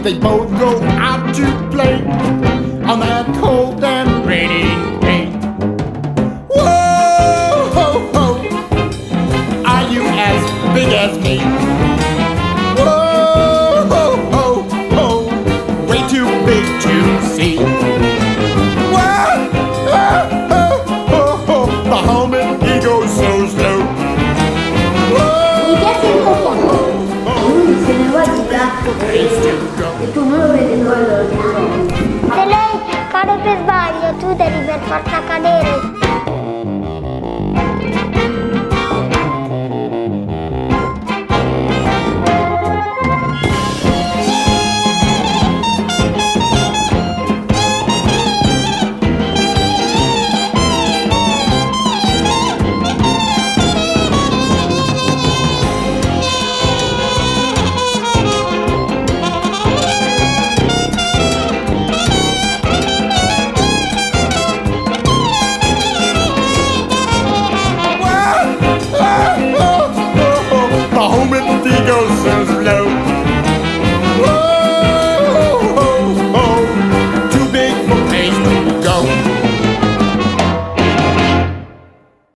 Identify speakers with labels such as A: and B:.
A: they both go out to play on that cold and rainy day. Whoa, ho, ho. Are you as big as me? Whoa, ho, ho, ho. Way too big to see. Whoa, ho, ho, ho, ho. The helmet, he goes so slow.
B: Mi piace il copiano. Lui se ne va di gatto e tu non lo vedi quello.
C: Se lei cade per sbaglio, tu devi per forza cadere.
A: The helmet, he goes so slow.